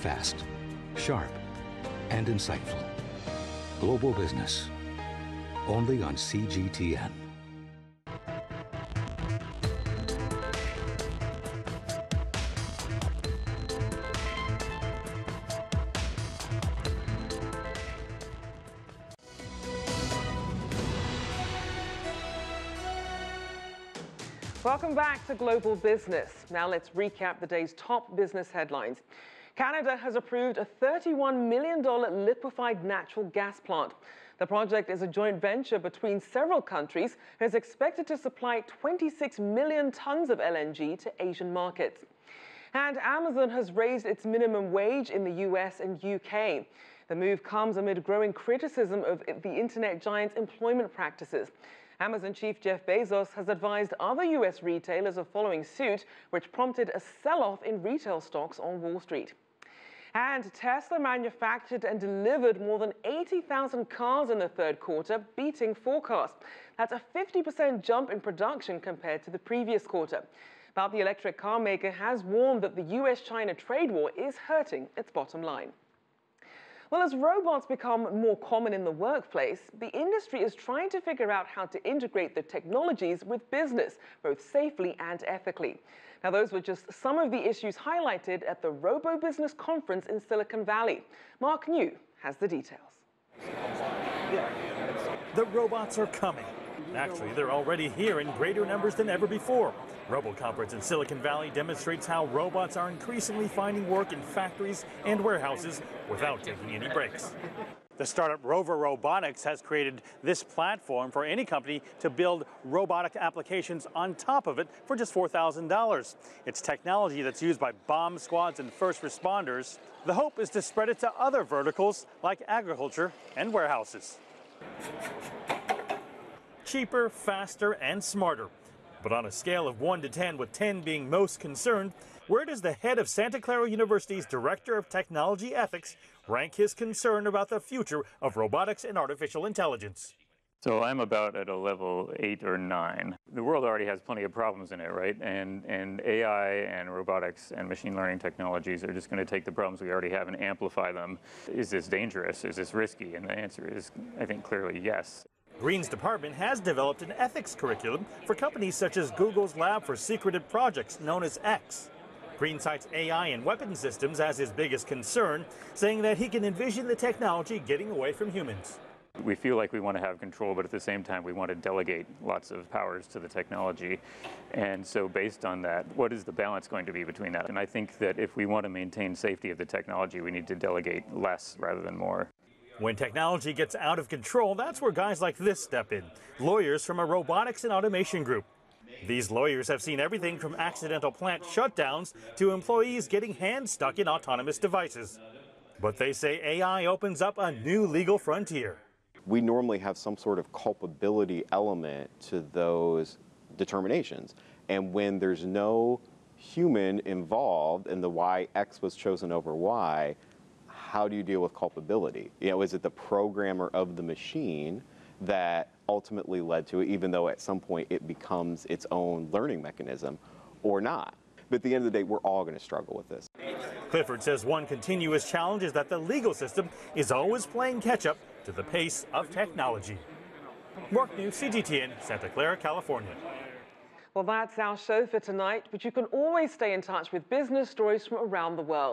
fast, sharp, and insightful. Global Business, only on CGTN. Welcome back to Global Business. Now let's recap the day's top business headlines. Canada has approved a $31 million liquefied natural gas plant. The project is a joint venture between several countries and is expected to supply 26 million tons of LNG to Asian markets. And Amazon has raised its minimum wage in the US and UK. The move comes amid growing criticism of the internet giant's employment practices. Amazon chief Jeff Bezos has advised other U.S. retailers of following suit, which prompted a sell-off in retail stocks on Wall Street. And Tesla manufactured and delivered more than 80,000 cars in the third quarter, beating forecasts. That's a 50% jump in production compared to the previous quarter. But the electric car maker has warned that the U.S.-China trade war is hurting its bottom line. Well, as robots become more common in the workplace, the industry is trying to figure out how to integrate the technologies with business, both safely and ethically. Now, those were just some of the issues highlighted at the Robobusiness conference in Silicon Valley. Mark New has the details. The robots are coming. Actually, they're already here in greater numbers than ever before. RoboConference in Silicon Valley demonstrates how robots are increasingly finding work in factories and warehouses without taking any breaks. The startup Rover Robotics has created this platform for any company to build robotic applications on top of it for just $4,000. It's technology that's used by bomb squads and first responders. The hope is to spread it to other verticals like agriculture and warehouses. Cheaper, faster, and smarter. But on a scale of 1 to 10, with 10 being most concerned, where does the head of Santa Clara University's Director of Technology Ethics rank his concern about the future of robotics and artificial intelligence? So I'm about at a level 8 or 9. The world already has plenty of problems in it, right? And AI and robotics and machine learning technologies are just going to take the problems we already have and amplify them. Is this dangerous? Is this risky? And the answer is, I think, clearly yes. Green's department has developed an ethics curriculum for companies such as Google's Lab for Secretive Projects, known as X. Green cites AI and weapon systems as his biggest concern, saying that he can envision the technology getting away from humans. We feel like we want to have control, but at the same time we want to delegate lots of powers to the technology. And so based on that, what is the balance going to be between that? And I think that if we want to maintain safety of the technology, we need to delegate less rather than more. When technology gets out of control, that's where guys like this step in, lawyers from a robotics and automation group. These lawyers have seen everything from accidental plant shutdowns to employees getting hands stuck in autonomous devices. But they say AI opens up a new legal frontier. We normally have some sort of culpability element to those determinations. And when there's no human involved in the why X was chosen over Y, how do you deal with culpability? You know, is it the programmer of the machine that ultimately led to it, even though at some point it becomes its own learning mechanism, or not? But at the end of the day, we're all going to struggle with this. Clifford says one continuous challenge is that the legal system is always playing catch-up to the pace of technology. Mark New, CGTN, Santa Clara, California. Well, that's our show for tonight, but you can always stay in touch with business stories from around the world.